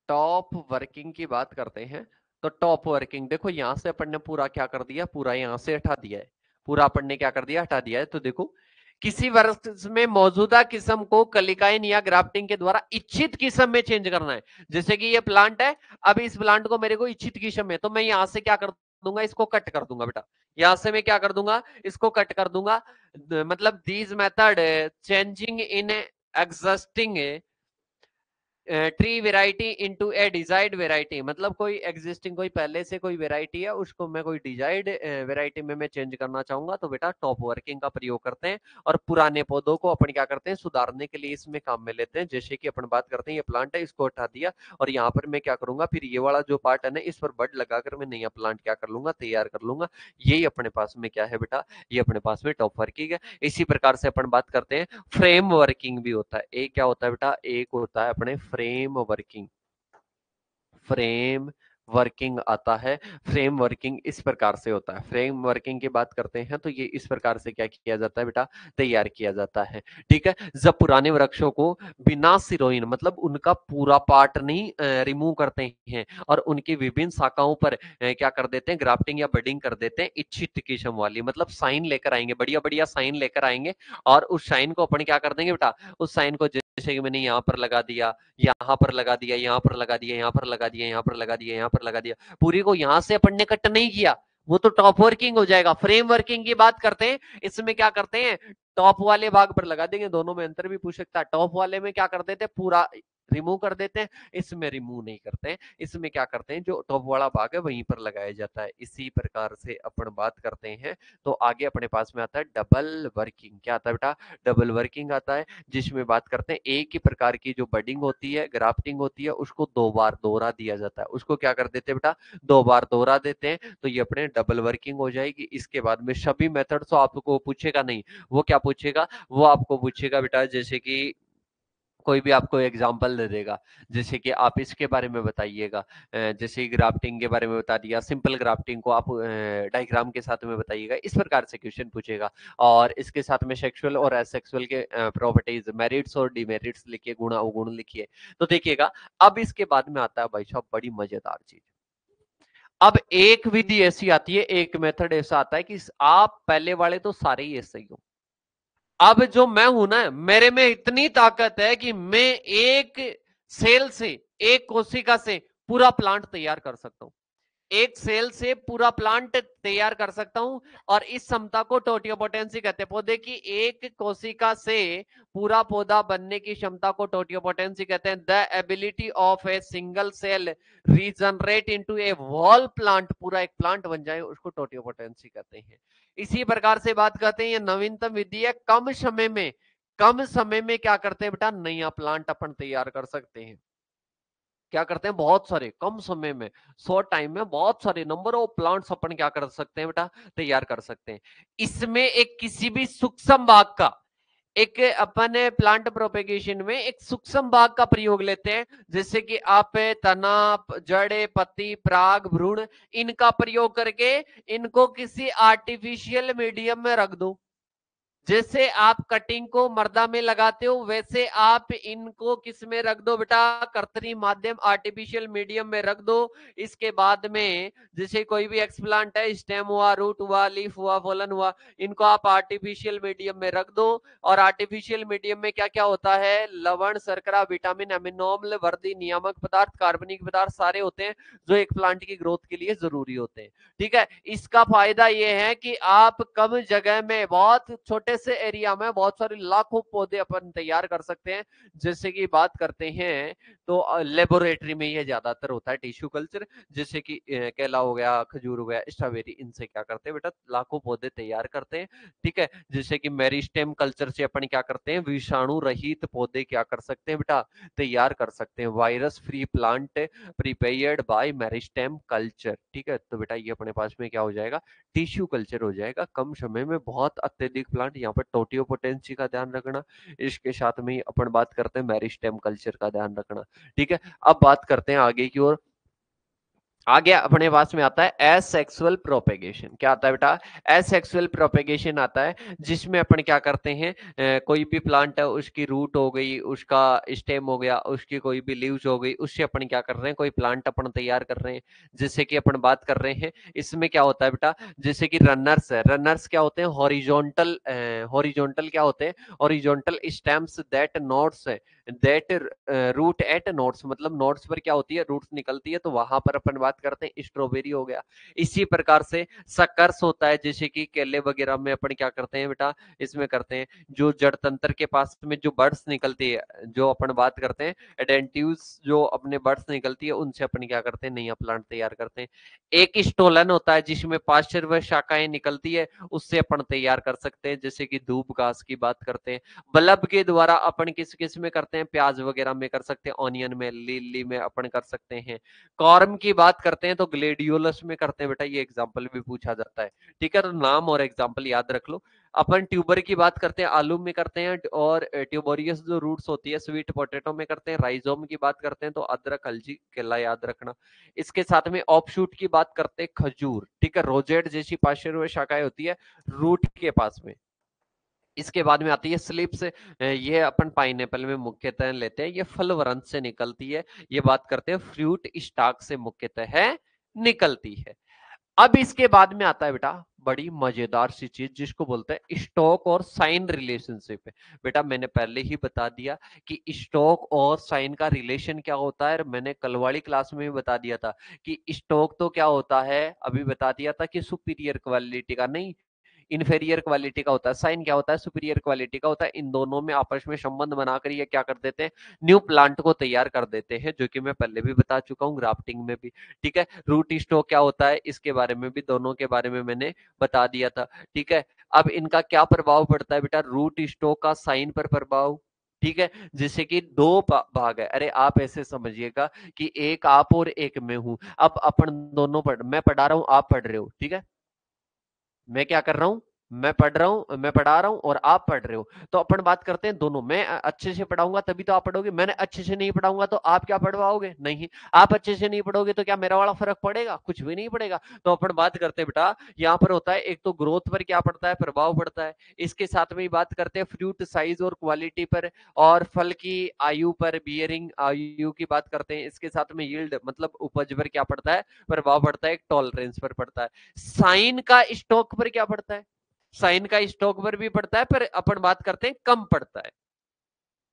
टॉप वर्किंग की बात करते हैं, तो टॉप वर्किंग देखो, यहां से अपन ने पूरा क्या कर दिया, पूरा यहां से हटा दिया है, पूरा अपन ने क्या कर दिया, हटा दिया है। तो देखो, किसी वर्ष में मौजूदा किस्म को कलिकाइन या ग्राफ्टिंग के द्वारा इच्छित किस्म में चेंज करना है। जैसे कि ये प्लांट है, अब इस प्लांट को मेरे को इच्छित किस्म में, तो मैं यहां से क्या कर दूंगा, इसको कट कर दूंगा बेटा। यहां से मैं क्या कर दूंगा, इसको कट कर दूंगा। मतलब these method changing in existing tree variety into A desired variety, मतलब कोई एग्जिस्टिंग, कोई पहले से कोई वेराइटी है, उसको मैं कोई डिजायर्ड वेराइटी में मैं चेंज करना चाहूंगा, तो बेटा टॉप वर्किंग का प्रयोग करते हैं। और पुराने पौधों को अपन क्या करते हैं, सुधारने के लिए इसमें काम में लेते हैं। जैसे कि अपन बात करते हैं, ये प्लांट है, इसको हटा दिया, और यहाँ पर मैं क्या करूंगा, फिर ये वाला जो पार्ट है ना, इस पर बड लगाकर मैं नया प्लांट क्या कर लूंगा, तैयार कर लूंगा। यही अपने पास में क्या है बेटा, ये अपने पास में टॉप वर्किंग है। इसी प्रकार से अपन बात करते हैं, फ्रेम वर्किंग भी होता है। एक क्या होता है बेटा, एक होता है अपने फ्रेम वर्किंग। फ्रेम वर्किंग आता है। फ्रेम वर्किंग इस प्रकार से होता है। फ्रेम वर्किंग की बात करते हैं तो ये इस प्रकार से क्या किया जाता है बेटा, तैयार किया जाता है। ठीक है, जब पुराने वृक्षों को बिना सिरोइन मतलब उनका पूरा पार्ट नहीं रिमूव करते हैं और उनकी विभिन्न शाखाओं पर क्या कर देते हैं, ग्राफ्टिंग या बडिंग कर देते हैं इच्छित किस्म वाली, मतलब साइन लेकर आएंगे, बढ़िया बढ़िया साइन लेकर आएंगे और उस साइन को अपन क्या कर देंगे बेटा, उस साइन को जैसे कि मैंने यहाँ पर लगा दिया, यहाँ पर लगा दिया, यहाँ पर लगा दिया, यहाँ पर लगा दिया, यहाँ पर लगा दिया, यहाँ पर लगा दिया, पूरी को यहाँ से अपन ने कट नहीं किया, वो तो टॉप वर्किंग हो जाएगा। फ्रेम वर्किंग की बात करते हैं, इसमें क्या करते हैं, टॉप वाले भाग पर लगा देंगे। दोनों में अंतर भी पूछ सकता है। टॉप वाले में क्या कर देते हैं, पूरा रिमूव कर देते हैं, इसमें रिमूव नहीं करते हैं। इसमें क्या करते हैं, जो टॉप वाला भाग है वहीं पर लगाया जाता है। इसी प्रकार से अपन बात करते हैं तो आगे अपने पास में आता है डबल वर्किंग। क्या आता है बेटा, डबल वर्किंग आता है, जिसमें बात करते हैं एक ही प्रकार की जो बडिंग होती है, ग्राफ्टिंग होती है, उसको दो बार दोहरा दिया जाता है। उसको क्या कर देते हैं बेटा, दो बार दोहरा देते हैं, तो ये अपने डबल वर्किंग हो जाएगी। इसके बाद में सभी मेथड तो आपको पूछेगा नहीं, वो क्या पूछेगा, वो आपको पूछेगा बेटा जैसे कि कोई भी आपको एग्जाम्पल दे देगा, जैसे कि आप इसके बारे में बताइएगा, जैसे ग्राफ्टिंग के बारे में बता दिया, सिंपल ग्राफ्टिंग को आप डायग्राम के साथ में बताइएगा, इस प्रकार से क्वेश्चन पूछेगा। और इसके साथ में सेक्सुअल और एसेक्सुअल के प्रॉपर्टीज, मेरिट्स और डिमेरिट्स लिखिए, गुण अवगुण लिखिए। तो देखिएगा, अब इसके बाद में आता है भाई साहब बड़ी मजेदार चीज। अब एक विधि ऐसी आती है, एक मेथड ऐसा आता है कि आप पहले वाले तो सारे ही ऐसे ही हो, अब जो मैं हूं ना, मेरे में इतनी ताकत है कि मैं एक सेल से, एक कोशिका से पूरा प्लांट तैयार कर सकता हूं। एक सेल से पूरा प्लांट तैयार कर सकता हूं। और इस क्षमता को टोटियोपोटेंसी कहते हैं। पौधे की एक कोशिका से पूरा पौधा बनने की क्षमता को टोटियोपोटेंसी कहते हैं। The ability of a single cell regenerate into a whole plant, पूरा एक प्लांट बन जाए, उसको टोटियोपोटेंसी कहते हैं। इसी प्रकार से बात करते हैं, ये नवीनतम विधि है। कम समय में क्या करते हैं बेटा, नया प्लांट अपन तैयार कर सकते हैं। क्या करते हैं, बहुत सारे कम समय में, शॉर्ट टाइम में बहुत सारे नंबर ऑफ प्लांट्स अपन क्या कर सकते हैं बेटा, तैयार कर सकते हैं। इसमें एक किसी भी सूक्ष्म भाग का, एक अपन प्लांट प्रोपेगेशन में एक सूक्ष्म भाग का प्रयोग लेते हैं, जैसे कि आप तना, जड़े, पत्ती, पराग, भ्रूण, इनका प्रयोग करके इनको किसी आर्टिफिशियल मीडियम में रख दो। जैसे आप कटिंग को मर्दा में लगाते हो, वैसे आप इनको किस में रख दो बेटा, कृत्रिम माध्यम, आर्टिफिशियल मीडियम में रख दो। इसके बाद में जैसे कोई भी एक्सप्लांट है, स्टेम हुआ, रूट हुआ, लीफ हुआ, फॉलन हुआ, इनको आप आर्टिफिशियल मीडियम में रख दो। और आर्टिफिशियल मीडियम में क्या क्या होता है, लवण, शर्करा, विटामिन, अमीनो अम्ल, वर्दी, नियामक पदार्थ, कार्बनिक पदार्थ सारे होते हैं जो एक प्लांट की ग्रोथ के लिए जरूरी होते हैं। ठीक है, इसका फायदा यह है कि आप कम जगह में, बहुत छोटे से एरिया में बहुत सारे लाखों पौधे अपन तैयार कर सकते हैं। जैसे कि बात करते हैं तो लेबोरेटरी में ये ज्यादातर होता है टिश्यू कल्चर, जैसे कि केला हो गया, खजूर हो गया, स्ट्रॉबेरी, इनसे क्या करते हैं बेटा, लाखों पौधे तैयार करते हैं। ठीक है, जैसे कि मेरिस्टेम कल्चर से अपन क्या करते हैं, विषाणु रहित पौधे क्या कर सकते हैं बेटा, तैयार कर सकते हैं। Virus free plant prepared bye meristem culture. ठीक है, तो बेटा ये अपने पास में क्या हो जाएगा, टिश्यू कल्चर हो जाएगा। कम समय में बहुत अत्यधिक प्लांट, यहाँ पर टोटियोपोटेंसी का ध्यान रखना, इसके साथ में ही अपन बात करते हैं मेरिस्टेम कल्चर का ध्यान रखना। ठीक है, अब बात करते हैं आगे की ओर। आगे अपने पास में आता है एसेक्सुअल प्रोपेगेशन। क्या आता है बेटा, एसेक्सुअल प्रोपेगेशन आता है, जिसमें अपन क्या करते हैं, कोई भी प्लांट है, उसकी रूट हो गई, उसका स्टेम हो गया, उसकी कोई भी लीव्स हो गई, उससे अपन क्या कर रहे हैं, कोई प्लांट अपन तैयार कर रहे हैं। जैसे कि अपन बात कर रहे हैं, इसमें क्या होता है बेटा, जैसे कि रनर्स है, रनर्स क्या होते हैं, हॉरिजॉन्टल, हॉरिजॉन्टल क्या होते हैं, हॉरिजॉन्टल स्टेम्स दैट नोट्स है, दैट रूट एट नोट्स, मतलब नोट्स पर क्या होती है, रूट्स निकलती है, तो वहां पर अपन बात करते हैं, स्ट्रॉबेरी हो गया। इसी प्रकार से सकर्स होता है, जैसे कि केले वगैरह में अपन क्या करते हैं बेटा, इसमें करते हैं, जो जड़ तंत्र के पास में जो बर्ड्स निकलती है, जो अपन बात करते हैं एडेंटिव्स, जो अपने बर्ड्स निकलती है, उनसे अपन क्या करते हैं, नया प्लांट तैयार करते हैं। एक स्टोलन होता है, जिसमें पार्श्व व शाखाएं निकलती है, उससे अपन तैयार कर सकते हैं, जैसे कि धूप घास की बात करते हैं। बल्ब के द्वारा अपन किस किस में करते सकते हैं, प्याज वगैरह में कर सकते हैं, ऑनियन में, लिली में अपन कर सकते हैं। कॉर्म की बात करते हैं तो ग्लेडियोलस में करते हैं बेटा, ये एग्जाम्पल भी पूछा जाता है। ठीक है, तो नाम और एग्जाम्पल याद रख लो। अपन ट्यूबर की बात करते हैं, आलू में करते हैं, और ट्यूबोरियस जो रूट्स होती है स्वीट पोटैटो में करते हैं। राइजोम की बात करते हैं तो अदरक, हल्दी, केला याद रखना। इसके साथ में ऑफशूट की बात करते हैं, खजूर। ठीक है, रोजेट जैसी पार्श्व शाखाएं होती है रूट के पास में। इसके बाद में आती है स्लिप्स, ये अपन पाइनएप्पल में मुख्यतः लेते हैं, ये फल वृंत से निकलती है। ये बात करते हैं फ्रूट स्टॉक से मुख्यतः है निकलती है। अब इसके बाद में आता है बेटा बड़ी मजेदार सी चीज जिसको बोलते हैं स्टॉक और साइन रिलेशनशिप। बेटा मैंने पहले ही बता दिया कि स्टॉक और साइन का रिलेशन क्या होता है, मैंने कल वाली क्लास में भी बता दिया था कि स्टॉक तो क्या होता है, अभी बता दिया था कि सुपीरियर क्वालिटी का नहीं, इन्फेरियर क्वालिटी का होता है। साइन क्या होता है, सुपीरियर क्वालिटी का होता है। इन दोनों में आपस में संबंध बनाकर ये क्या कर देते हैं, न्यू प्लांट को तैयार कर देते हैं, जो कि मैं पहले भी बता चुका हूँ ग्राफ्टिंग में भी। ठीक है, रूट स्टॉक क्या होता है, इसके बारे में भी, दोनों के बारे में मैंने बता दिया था। ठीक है, अब इनका क्या प्रभाव पड़ता है बेटा, रूट स्टॉक का साइन पर प्रभाव। ठीक है, जैसे कि दो भाग है, अरे आप ऐसे समझिएगा कि एक आप और एक मैं हूं। अब अपन दोनों मैं पढ़ा रहा हूं, आप पढ़ रहे हो। ठीक है, मैं क्या कर रहा हूं, मैं पढ़ रहा हूं, मैं पढ़ा रहा हूं और आप पढ़ रहे हो, तो अपन बात करते हैं दोनों। मैं अच्छे से पढ़ाऊंगा तभी तो आप पढ़ोगे, मैंने अच्छे से नहीं पढ़ाऊंगा तो आप क्या पढ़वाओगे, नहीं। आप अच्छे से नहीं पढ़ोगे तो क्या मेरा वाला फर्क पड़ेगा, कुछ भी नहीं पड़ेगा। तो अपन बात करते हैं बेटा, यहाँ पर होता है एक तो ग्रोथ पर क्या पड़ता है, प्रभाव पड़ता है। इसके साथ में बात करते हैं फ्रूट साइज और क्वालिटी पर, और फल की आयु पर, बियरिंग आयु की बात करते हैं। इसके साथ में यील्ड मतलब उपज पर क्या पड़ता है, प्रभाव पड़ता है, टॉलरेंस पर पड़ता है। साइन का स्टॉक पर क्या पड़ता है, साइन का स्टॉक पर भी पड़ता है, पर अपन बात करते हैं कम पड़ता है।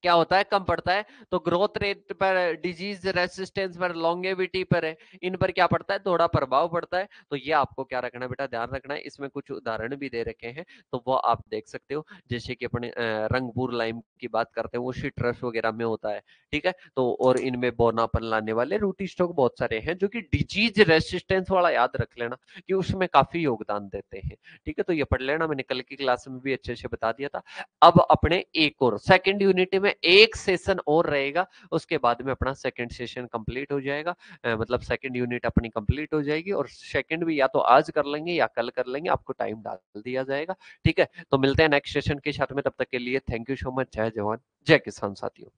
क्या होता है, कम पड़ता है। तो ग्रोथ रेट पर, डिजीज रेसिस्टेंस पर, लॉन्गेविटी पर है, इन पर क्या पड़ता है, थोड़ा प्रभाव पड़ता है। तो ये आपको क्या रखना है बेटा, ध्यान रखना है। इसमें कुछ उदाहरण भी दे रखे हैं तो वो आप देख सकते हो। जैसे कि अपने रंगपुर लाइम की बात करते हैं, वो सिट्रस वगैरह में होता है। ठीक है, तो और इनमें बोनापन लाने वाले रूटी स्टॉक बहुत सारे हैं जो कि डिजीज रेसिस्टेंस वाला याद रख लेना कि उसमें काफी योगदान देते हैं। ठीक है, तो ये पढ़ लेना, मैंने कल की क्लास में भी अच्छे से बता दिया था। अब अपने एक और सेकंड यूनिट में एक सेशन और रहेगा, उसके बाद में अपना सेकंड सेशन कंप्लीट हो जाएगा। मतलब सेकंड यूनिट अपनी कंप्लीट हो जाएगी, और सेकंड भी या तो आज कर लेंगे या कल कर लेंगे, आपको टाइम डाल दिया जाएगा। ठीक है, तो मिलते हैं नेक्स्ट सेशन के साथ में, तब तक के लिए थैंक यू सो मच। जय जवान जय किसान साथियों।